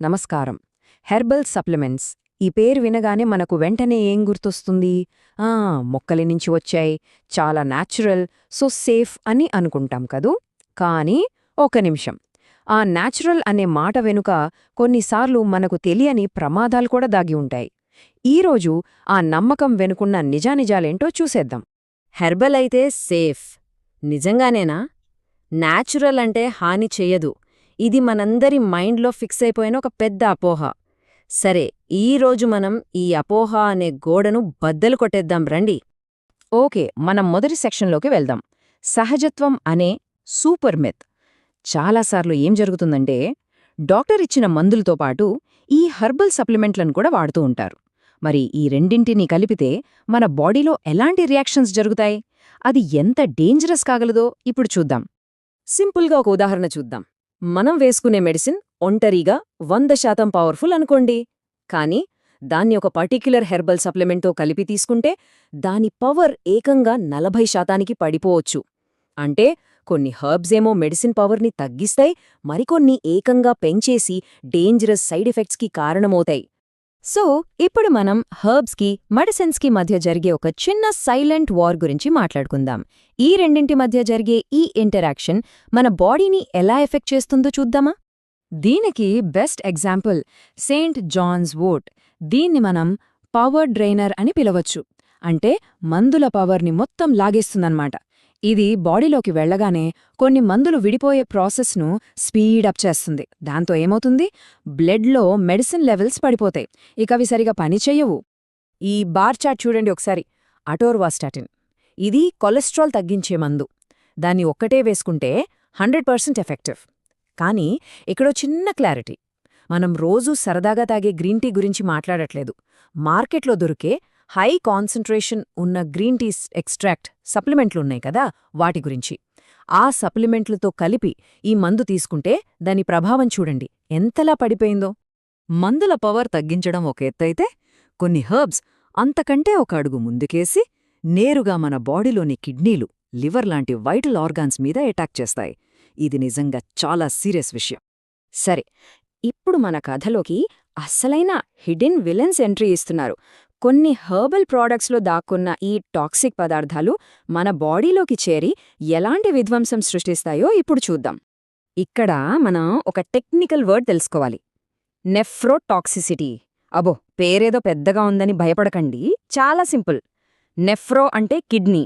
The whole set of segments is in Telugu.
నమస్కారం. హెర్బల్ సప్లిమెంట్స్ ఈ పేరు వినగానే మనకు వెంటనే ఏం గుర్తొస్తుంది? మొక్కలి నుంచి వచ్చాయి, చాలా న్యాచురల్, సో సేఫ్ అని అనుకుంటాం కదూ. కానీ ఒక నిమిషం, ఆ న్యాచురల్ అనే మాట వెనుక కొన్నిసార్లు మనకు తెలియని ప్రమాదాలు కూడా దాగి ఉంటాయి. ఈరోజు ఆ నమ్మకం వెనుకున్న నిజానిజాలేంటో చూసేద్దాం. హెర్బల్ అయితే సేఫ్. నిజంగానేనా? న్యాచురల్ అంటే హాని చెయ్యదు. ఇది మనందరి మైండ్లో ఫిక్స్ అయిపోయిన ఒక పెద్ద అపోహ. సరే, ఈరోజు మనం ఈ అపోహ అనే గోడను బద్దలు కొట్టేద్దాం రండి. ఓకే, మనం మొదటి సెక్షన్లోకి వెళ్దాం. సహజత్వం అనే సూపర్ మిత్. చాలాసార్లు ఏం జరుగుతుందంటే, డాక్టర్ ఇచ్చిన మందులతో పాటు ఈ హెర్బల్ సప్లిమెంట్లను కూడా వాడుతూ ఉంటారు. మరి ఈ రెండింటినీ కలిపితే మన బాడీలో ఎలాంటి రియాక్షన్స్ జరుగుతాయి? అది ఎంత డేంజరస్ కాగలదో ఇప్పుడు చూద్దాం. సింపుల్గా ఒక ఉదాహరణ చూద్దాం. మనం వేసుకునే మెడిసిన్ ఒంటరిగా 100% పవర్ఫుల్ అనుకోండి. కానీ దాన్ని ఒక పర్టిక్యులర్ హెర్బల్ సప్లిమెంట్తో కలిపి తీసుకుంటే దాని పవర్ ఏకంగా 40%కి పడిపోవచ్చు. అంటే కొన్ని హర్బ్స్ ఏమో మెడిసిన్ పవర్ని తగ్గిస్తాయి, మరికొన్ని ఏకంగా పెంచేసి డేంజరస్ సైడ్ ఎఫెక్ట్స్కి కారణమవుతాయి. సో ఇప్పుడు మనం హర్బ్స్కి మెడిసిన్స్కి మధ్య జరిగే ఒక చిన్న సైలెంట్ వార్ గురించి మాట్లాడుకుందాం. ఈ రెండింటి మధ్య జరిగే ఈ ఇంటరాక్షన్ మన బాడీని ఎలా ఎఫెక్ట్ చేస్తుందో చూద్దామా? దీనికి best example Saint John's wort. దీన్ని మనం పవర్ డ్రైనర్ అని పిలవచ్చు. అంటే మందుల పవర్ని మొత్తం లాగేస్తుందన్నమాట. ఇది బాడీలోకి వెళ్లగానే కొన్ని మందులు విడిపోయే ప్రాసెస్ను స్పీడప్ చేస్తుంది. దాంతో ఏమవుతుంది? బ్లడ్లో మెడిసిన్ లెవెల్స్ పడిపోతాయి. ఇక అవి సరిగా పనిచెయ్యవు. ఈ బార్ చార్ట్ చూడండి ఒకసారి. అటోర్వాస్టాటిన్ ఇది కొలెస్ట్రాల్ తగ్గించే మందు. దాన్ని ఒక్కటే వేసుకుంటే 100% ఎఫెక్టివ్. కానీ ఇక్కడో చిన్న క్లారిటీ. మనం రోజూ సరదాగా తాగే గ్రీన్ టీ గురించి మాట్లాడట్లేదు. మార్కెట్లో దొరికే హై కాన్సంట్రేషన్ ఉన్న గ్రీన్ టీ ఎక్స్ట్రాక్ట్ సప్లిమెంట్లున్నాయి కదా, వాటి గురించి. ఆ సప్లిమెంట్లతో కలిపి ఈ మందు తీసుకుంటే దాని ప్రభావం చూడండి ఎంతలా పడిపోయిందో. మందుల పవర్ తగ్గించడం ఒక ఎత్తైతే, కొన్ని హర్బ్స్ అంతకంటే ఒక అడుగు ముందుకేసి నేరుగా మన బాడీలోని కిడ్నీలు, లివర్ లాంటి వైటల్ ఆర్గాన్స్ మీద అటాక్ చేస్తాయి. ఇది నిజంగా చాలా సీరియస్ విషయం. సరే, ఇప్పుడు మన కథలోకి అస్సలైన హిడెన్ విలన్స్ ఎంట్రీ ఇస్తున్నారు. కొన్ని హెర్బల్ ప్రోడక్ట్స్లో దాక్కున్న ఈ టాక్సిక్ పదార్థాలు మన బాడీలోకి చేరి ఎలాంటి విధ్వంసం సృష్టిస్తాయో ఇప్పుడు చూద్దాం. ఇక్కడ మనం ఒక టెక్నికల్ వర్డ్ తెలుసుకోవాలి. నెఫ్రోటాక్సిసిటీ. అబో, పేరేదో పెద్దగా ఉందని భయపడకండి, చాలా సింపుల్. నెఫ్రో అంటే కిడ్నీ,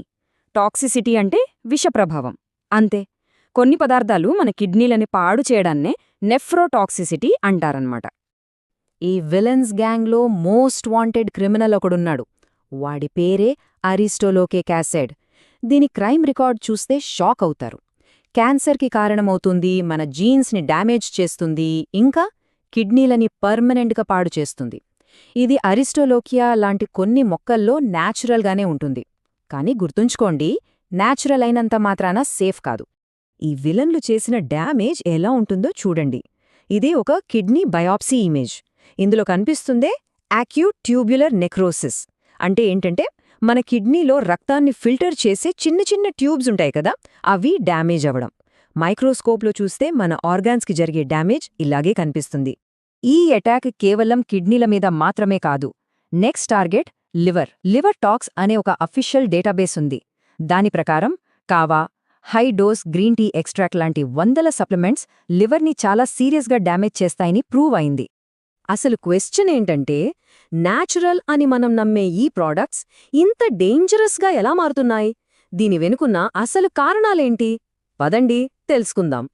టాక్సిసిటీ అంటే విషప్రభావం. అంతే. కొన్ని పదార్థాలు మన కిడ్నీలని పాడు చేయడాన్నే నెఫ్రోటాక్సిసిటీ అంటారన్నమాట. ఈ విలన్స్ గ్యాంగ్లో మోస్ట్ వాంటెడ్ క్రిమినల్ ఒకడున్నాడు. వాడి పేరే అరిస్టోలోకే క్యాసెడ్. దీని క్రైమ్ రికార్డ్ చూస్తే షాక్ అవుతారు. క్యాన్సర్కి కారణమవుతుంది, మన జీన్స్ని డ్యామేజ్ చేస్తుంది, ఇంకా కిడ్నీలని పర్మనెంట్గా పాడు చేస్తుంది. ఇది అరిస్టోలోకియా లాంటి కొన్ని మొక్కల్లో న్యాచురల్గానే ఉంటుంది. కానీ గుర్తుంచుకోండి, న్యాచురల్ అయినంత మాత్రాన సేఫ్ కాదు. ఈ విలన్లు చేసిన డ్యామేజ్ ఎలా ఉంటుందో చూడండి. ఇదే ఒక కిడ్నీ బయాప్సీ ఇమేజ్. ఇందులో కనిపిస్తుందే యాక్యూట్ ట్యూబ్యులర్ నెక్రోసిస్. అంటే ఏంటంటే మన కిడ్నీలో రక్తాన్ని ఫిల్టర్ చేసే చిన్న చిన్న ట్యూబ్స్ ఉంటాయి కదా, అవి డ్యామేజ్ అవ్వడం. మైక్రోస్కోప్లో చూస్తే మన ఆర్గాన్స్కి జరిగే డ్యామేజ్ ఇలాగే కనిపిస్తుంది. ఈ అటాక్ కేవలం కిడ్నీల మీద మాత్రమే కాదు. నెక్స్ట్ టార్గెట్ లివర్ టాక్స్ అనే ఒక అఫీషియల్ డేటాబేస్ ఉంది. దాని ప్రకారం కావా, high dose green tea extract లాంటి వందల సప్లిమెంట్స్ లివర్ని చాలా సీరియస్గా డ్యామేజ్ చేస్తాయని ప్రూవ్ అయింది. అసలు క్వశ్చన్ ఏంటంటే, న్యాచురల్ అని మనం నమ్మే ఈ ప్రోడక్ట్స్ ఇంత డేంజరస్గా ఎలా మారుతున్నాయి? దీని వెనుకున్న అసలు కారణాలేంటి? పదండి తెలుసుకుందాం.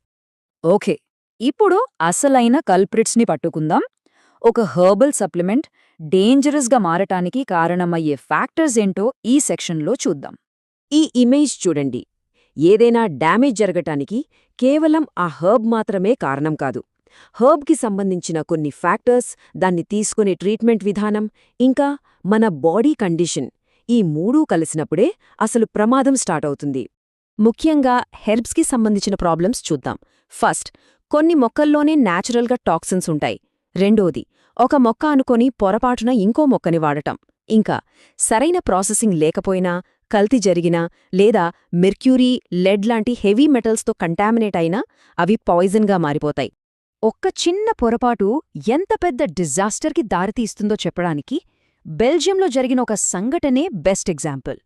ఓకే, ఇప్పుడు అసలైన కల్ప్రిట్స్ని పట్టుకుందాం. ఒక హెర్బల్ సప్లిమెంట్ డేంజరస్గా మారటానికి కారణమయ్యే ఫ్యాక్టర్స్ ఏంటో ఈ సెక్షన్లో చూద్దాం. ఈ ఇమేజ్ చూడండి. ఏదైనా డ్యామేజ్ జరగటానికి కేవలం ఆ హర్బ్ మాత్రమే కారణం కాదు. హర్బ్కి సంబంధించిన కొన్ని ఫ్యాక్టర్స్, దాన్ని తీసుకునే ట్రీట్మెంట్ విధానం, ఇంకా మన బాడీ కండిషన్, ఈ మూడూ కలిసినప్పుడే అసలు ప్రమాదం స్టార్ట్ అవుతుంది. ముఖ్యంగా హెర్బ్స్కి సంబంధించిన ప్రాబ్లమ్స్ చూద్దాం. ఫస్ట్, కొన్ని మొక్కల్లోనే న్యాచురల్గా టాక్సిన్స్ ఉంటాయి. రెండోది, ఒక మొక్క అనుకొని పొరపాటున ఇంకో మొక్కని వాడటం. ఇంకా సరైన ప్రాసెసింగ్ లేకపోయినా, కల్తీ జరిగినా, లేదా మెర్క్యూరీ, లెడ్ లాంటి హెవీ మెటల్స్తో కంటామినేట్ అయినా అవి పాయిజన్గా మారిపోతాయి. ఒక్క చిన్న పొరపాటు ఎంత పెద్ద డిజాస్టర్కి దారితీస్తుందో చెప్పడానికి బెల్జియంలో జరిగిన ఒక సంఘటనే బెస్ట్ ఎగ్జాంపుల్.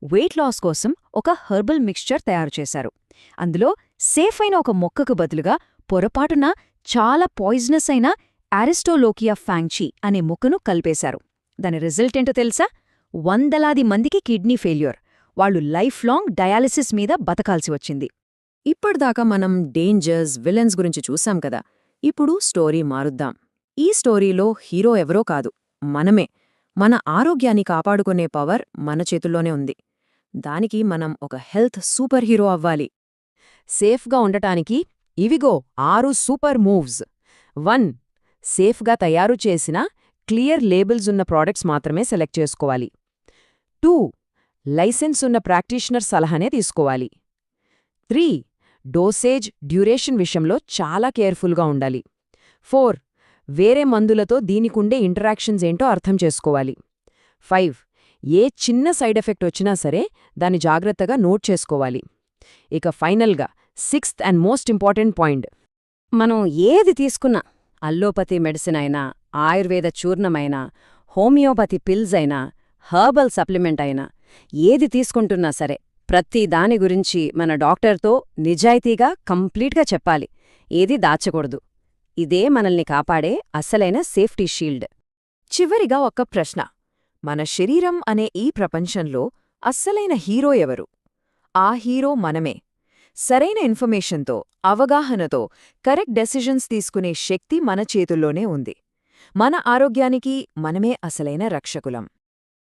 వెయిట్ లాస్ కోసం ఒక హెర్బల్ మిక్స్చర్ తయారుచేశారు. అందులో సేఫ్ అయిన ఒక మొక్కకు బదులుగా పొరపాటున చాలా పాయిజనస్ అయిన అరిస్టోలోకియా ఫ్యాంగ్చీ అనే మొక్కను కలిపేశారు. దాని రిజల్ట్ ఏంటో తెలుసా? వందలాది మందికి కిడ్నీ ఫెయిల్యూర్. వాళ్లు లైఫ్ లాంగ్ డయాలిసిస్ మీద బతకాల్సి వచ్చింది. ఇప్పటిదాకా మనం డేంజర్స్, విలన్స్ గురించి చూసాం కదా. ఇప్పుడు స్టోరీ మారుద్దాం. ఈ స్టోరీలో హీరో ఎవరో కాదు, మనమే. మన ఆరోగ్యాన్ని కాపాడుకునే పవర్ మన చేతుల్లోనే ఉంది. దానికి మనం ఒక హెల్త్ సూపర్ హీరో అవ్వాలి. సేఫ్గా ఉండటానికి ఇవిగో 6 సూపర్ మూవ్స్. 1. సేఫ్గా తయారు చేసిన క్లియర్ లేబుల్స్ ఉన్న ప్రాడక్ట్స్ మాత్రమే సెలెక్ట్ చేసుకోవాలి. 2. లైసెన్స్ ఉన్న ప్రాక్టీషనర్ సలహానే తీసుకోవాలి. 3. డోసేజ్, డ్యూరేషన్ విషయంలో చాలా కేర్ఫుల్గా ఉండాలి. 4. వేరే మందులతో దీనికుండే ఇంటరాక్షన్స్ ఏంటో అర్థం చేసుకోవాలి. 5. ఏ చిన్న సైడ్ ఎఫెక్ట్ వచ్చినా సరే దాన్ని జాగ్రత్తగా నోట్ చేసుకోవాలి. ఇక ఫైనల్గా 6th and most important point, మనం ఏది తీసుకున్నా, అల్లోపతి మెడిసిన్ అయినా, ఆయుర్వేద చూర్ణమైనా, హోమియోపతి పిల్స్ అయినా, హర్బల్ సప్లిమెంట్ అయినా, ఏది తీసుకుంటున్నా సరే ప్రతి దాని గురించి మన డాక్టర్తో నిజాయితీగా కంప్లీట్గా చెప్పాలి. ఏది దాచకూడదు. ఇదే మనల్ని కాపాడే అసలైన సేఫ్టీ షీల్డ్. చివరిగా ఒక్క ప్రశ్న. మన శరీరం అనే ఈ ప్రపంచంలో అస్సలైన హీరో ఎవరు? ఆ హీరో మనమే. సరైన ఇన్ఫర్మేషన్తో, అవగాహనతో కరెక్ట్ డెసిషన్స్ తీసుకునే శక్తి మన చేతుల్లోనే ఉంది. మన ఆరోగ్యానికి మనమే అసలైన రక్షకులం.